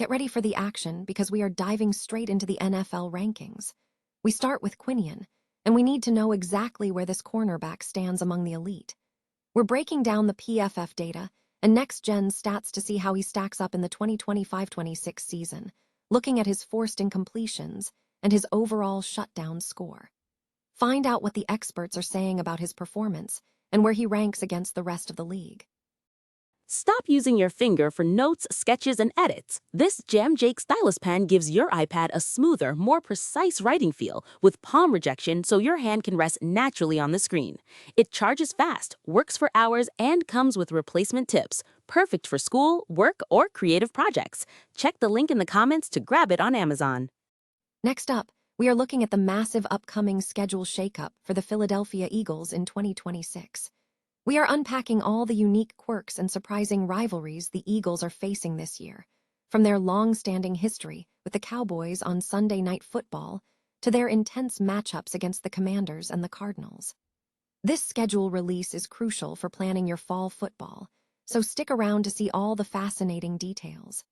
Get ready for the action because we are diving straight into the NFL rankings. We start with Quinyon, and we need to know exactly where this cornerback stands among the elite. We're breaking down the PFF data and next-gen stats to see how he stacks up in the 2025-26 season, looking at his forced incompletions and his overall shutdown score. Find out what the experts are saying about his performance and where he ranks against the rest of the league. Stop using your finger for notes, sketches, and edits. This Jam Jake stylus pen gives your iPad a smoother, more precise writing feel with palm rejection so your hand can rest naturally on the screen. It charges fast, works for hours, and comes with replacement tips. Perfect for school, work, or creative projects. Check the link in the comments to grab it on Amazon. Next up, we are looking at the massive upcoming schedule shakeup for the Philadelphia Eagles in 2026. We are unpacking all the unique quirks and surprising rivalries the Eagles are facing this year, from their long-standing history with the Cowboys on Sunday Night Football to their intense matchups against the Commanders and the Cardinals. This schedule release is crucial for planning your fall football, so stick around to see all the fascinating details.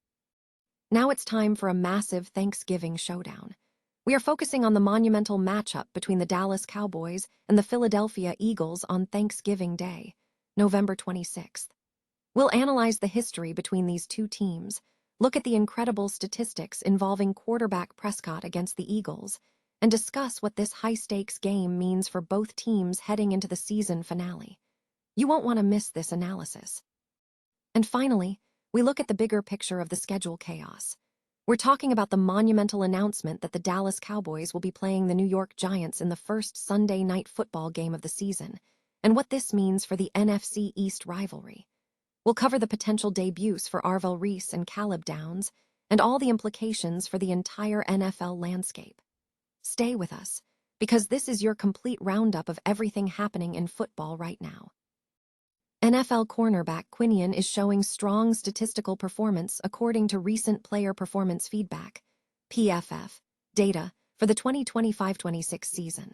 Now it's time for a massive Thanksgiving showdown. We are focusing on the monumental matchup between the Dallas Cowboys and the Philadelphia Eagles on Thanksgiving Day, November 26th. We'll analyze the history between these two teams, look at the incredible statistics involving quarterback Prescott against the Eagles, and discuss what this high-stakes game means for both teams heading into the season finale. You won't want to miss this analysis. And finally, we look at the bigger picture of the schedule chaos. We're talking about the monumental announcement that the Dallas Cowboys will be playing the New York Giants in the first Sunday night football game of the season, and what this means for the NFC East rivalry. We'll cover the potential debuts for rivalries and Caleb Downs, and all the implications for the entire NFL landscape. Stay with us, because this is your complete roundup of everything happening in football right now. NFL cornerback Quinyon is showing strong statistical performance according to recent player performance feedback, PFF, data for the 2025-26 season.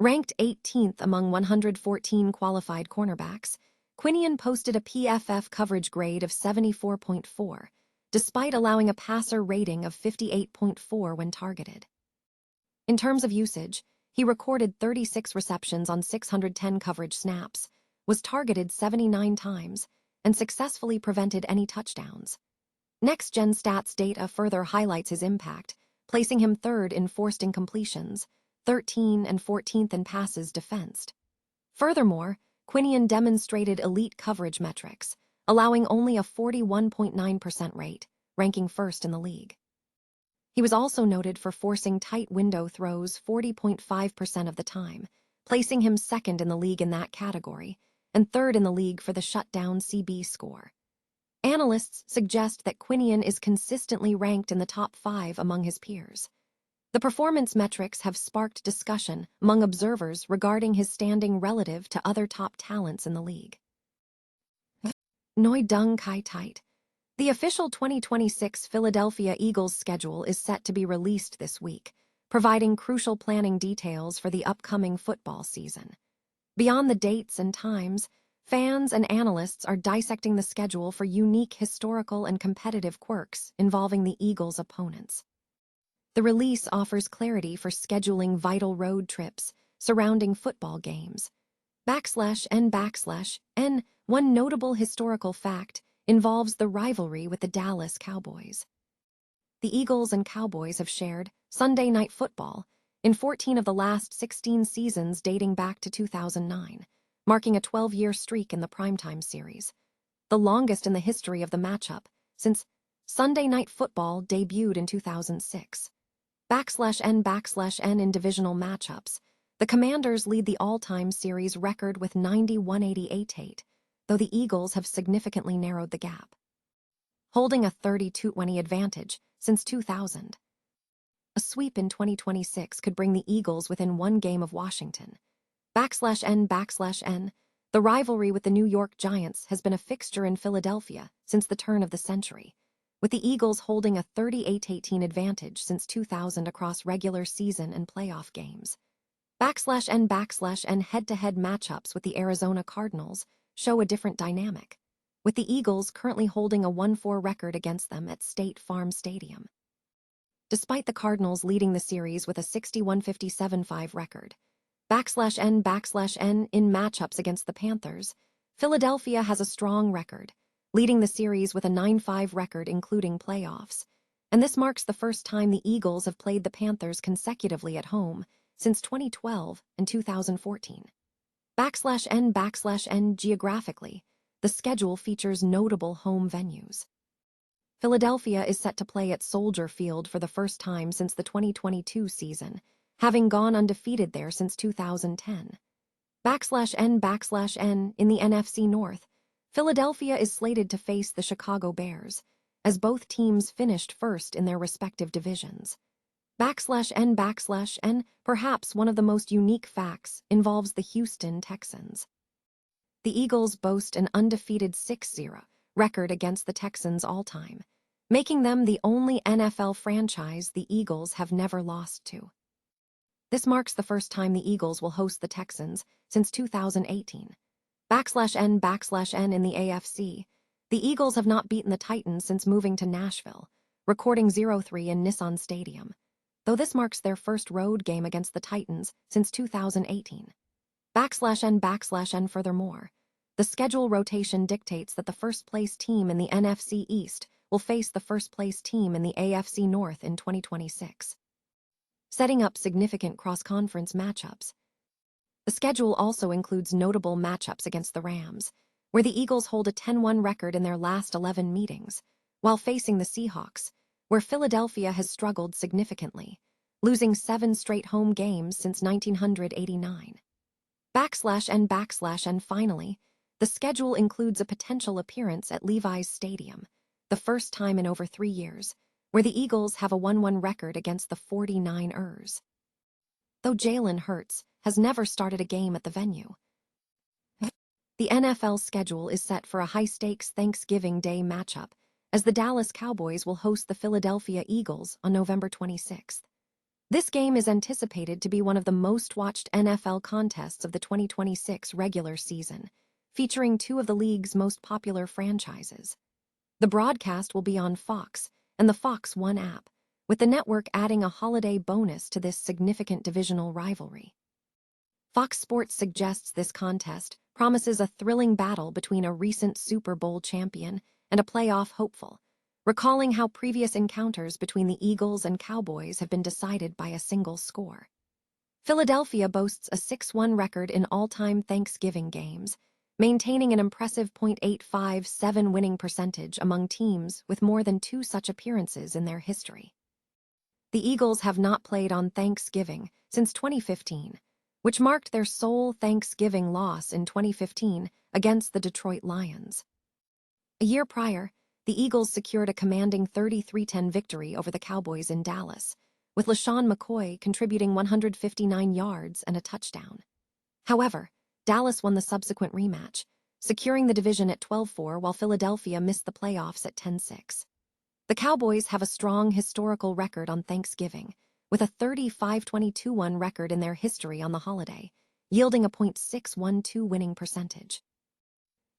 Ranked 18th among 114 qualified cornerbacks, Quinyon posted a PFF coverage grade of 74.4, despite allowing a passer rating of 58.4 when targeted. In terms of usage, he recorded 36 receptions on 610 coverage snaps, was targeted 79 times, and successfully prevented any touchdowns. Next-gen stats data further highlights his impact, placing him third in forced incompletions, 13th and 14th in passes defensed. Furthermore, Quinyon demonstrated elite coverage metrics, allowing only a 41.9% rate, ranking first in the league. He was also noted for forcing tight window throws 40.5% of the time, placing him second in the league in that category, and third in the league for the shutdown CB score. Analysts suggest that Quinyon is consistently ranked in the top 5 among his peers. The performance metrics have sparked discussion among observers regarding his standing relative to other top talents in the league. Noi Dung Kai Tight. The official 2026 Philadelphia Eagles schedule is set to be released this week, providing crucial planning details for the upcoming football season. Beyond the dates and times, fans and analysts are dissecting the schedule for unique historical and competitive quirks involving the Eagles' opponents. The release offers clarity for scheduling vital road trips surrounding football games. /N/N, one notable historical fact involves the rivalry with the Dallas Cowboys. The Eagles and Cowboys have shared Sunday Night Football in 14 of the last 16 seasons dating back to 2009, marking a 12-year streak in the primetime series, the longest in the history of the matchup since Sunday Night Football debuted in 2006. /N/N in divisional matchups, the Commanders lead the all-time series record with 91-88, though the Eagles have significantly narrowed the gap, holding a 32-20 advantage since 2000. A sweep in 2026 could bring the Eagles within one game of Washington. /N/N, the rivalry with the New York Giants has been a fixture in Philadelphia since the turn of the century, with the Eagles holding a 38-18 advantage since 2000 across regular season and playoff games. /N/N head-to-head matchups with the Arizona Cardinals show a different dynamic. with the Eagles currently holding a 1-4 record against them at State Farm Stadium. Despite the Cardinals leading the series with a 61-57-5 record, /N in matchups against the Panthers, Philadelphia has a strong record, leading the series with a 9-5 record including playoffs, and this marks the first time the Eagles have played the Panthers consecutively at home since 2012 and 2014. /N geographically, the schedule features notable home venues. Philadelphia is set to play at Soldier Field for the first time since the 2022 season, having gone undefeated there since 2010. /N in the NFC North, Philadelphia is slated to face the Chicago Bears, as both teams finished first in their respective divisions. /N, perhaps one of the most unique facts, involves the Houston Texans. The Eagles boast an undefeated 6-0 record against the Texans all-time, making them the only NFL franchise the Eagles have never lost to. This marks the first time the Eagles will host the Texans since 2018. /N in the AFC, the Eagles have not beaten the Titans since moving to Nashville, recording 0-3 in Nissan Stadium, though this marks their first road game against the Titans since 2018. /N furthermore, the schedule rotation dictates that the first-place team in the NFC East will face the first-place team in the AFC North in 2026, setting up significant cross-conference matchups. The schedule also includes notable matchups against the Rams, where the Eagles hold a 10-1 record in their last 11 meetings, while facing the Seahawks, where Philadelphia has struggled significantly, losing 7 straight home games since 1989. /N finally, the schedule includes a potential appearance at Levi's Stadium, the first time in over 3 years, where the Eagles have a 1-1 record against the 49ers. Though Jalen Hurts has never started a game at the venue, the NFL schedule is set for a high-stakes Thanksgiving Day matchup, as the Dallas Cowboys will host the Philadelphia Eagles on November 26th. This game is anticipated to be one of the most-watched NFL contests of the 2026 regular season, featuring 2 of the league's most popular franchises. The broadcast will be on Fox and the Fox One app, with the network adding a holiday bonus to this significant divisional rivalry. Fox Sports suggests this contest promises a thrilling battle between a recent Super Bowl champion and a playoff hopeful, recalling how previous encounters between the Eagles and Cowboys have been decided by a single score. Philadelphia boasts a 6-1 record in all-time Thanksgiving games, maintaining an impressive .857 winning percentage among teams with more than 2 such appearances in their history. The Eagles have not played on Thanksgiving since 2015, which marked their sole Thanksgiving loss in 2015 against the Detroit Lions. A year prior, the Eagles secured a commanding 33-10 victory over the Cowboys in Dallas, with LaShawn McCoy contributing 159 yards and a touchdown. However, Dallas won the subsequent rematch, securing the division at 12-4 while Philadelphia missed the playoffs at 10-6. The Cowboys have a strong historical record on Thanksgiving, with a 35-22-1 record in their history on the holiday, yielding a .612 winning percentage.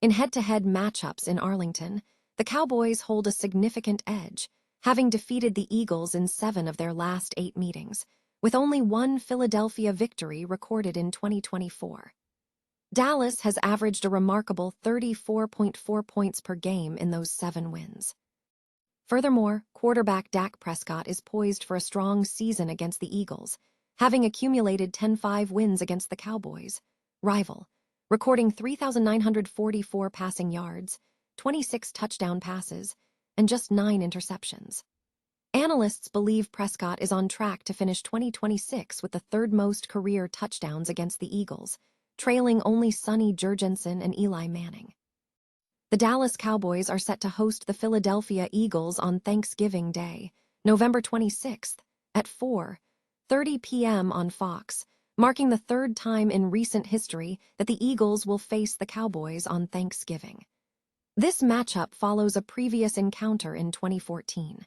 In head-to-head matchups in Arlington, the Cowboys hold a significant edge, having defeated the Eagles in 7 of their last 8 meetings, with only 1 Philadelphia victory recorded in 2024. Dallas has averaged a remarkable 34.4 points per game in those 7 wins. Furthermore, quarterback Dak Prescott is poised for a strong season against the Eagles, having accumulated 10-5 wins against the Cowboys, rival, recording 3,944 passing yards, 26 touchdown passes, and just 9 interceptions. Analysts believe Prescott is on track to finish 2026 with the 3rd most career touchdowns against the Eagles, trailing only Sonny Jurgensen and Eli Manning. The Dallas Cowboys are set to host the Philadelphia Eagles on Thanksgiving Day, November 26th, at 4:30 p.m. on Fox, marking the 3rd time in recent history that the Eagles will face the Cowboys on Thanksgiving. This matchup follows a previous encounter in 2014.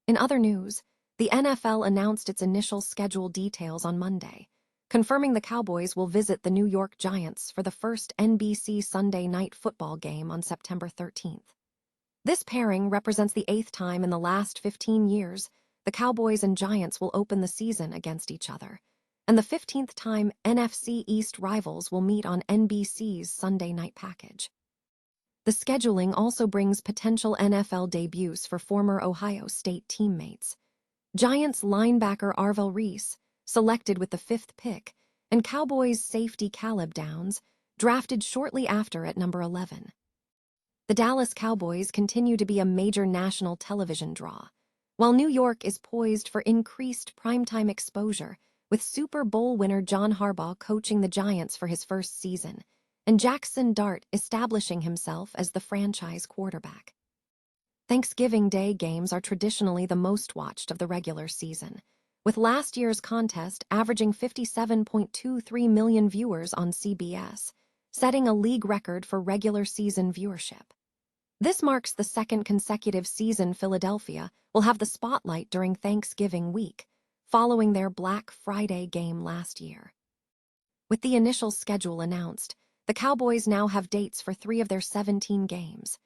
In other news, the NFL announced its initial schedule details on Monday, confirming the Cowboys will visit the New York Giants for the first NBC Sunday Night Football game on September 13th. This pairing represents the 8th time in the last 15 years the Cowboys and Giants will open the season against each other, and the 15th time NFC East rivals will meet on NBC's Sunday night package. The scheduling also brings potential NFL debuts for former Ohio State teammates. Giants linebacker Arvell Reese, selected with the 5th pick, and Cowboys safety Caleb Downs, drafted shortly after at number 11. The Dallas Cowboys continue to be a major national television draw, while New York is poised for increased primetime exposure, with Super Bowl winner John Harbaugh coaching the Giants for his first season, and Jackson Dart establishing himself as the franchise quarterback. Thanksgiving Day games are traditionally the most watched of the regular season, with last year's contest averaging 57.23 million viewers on CBS, setting a league record for regular season viewership. This marks the second consecutive season Philadelphia will have the spotlight during Thanksgiving week, following their Black Friday game last year. With the initial schedule announced, the Cowboys now have dates for 3 of their 17 games.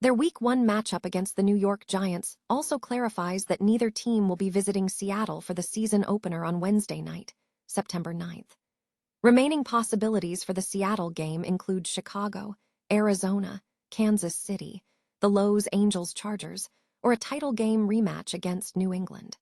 Their Week 1 matchup against the New York Giants also clarifies that neither team will be visiting Seattle for the season opener on Wednesday night, September 9th. Remaining possibilities for the Seattle game include Chicago, Arizona, Kansas City, the Lowe's Angels Chargers, or a title game rematch against New England.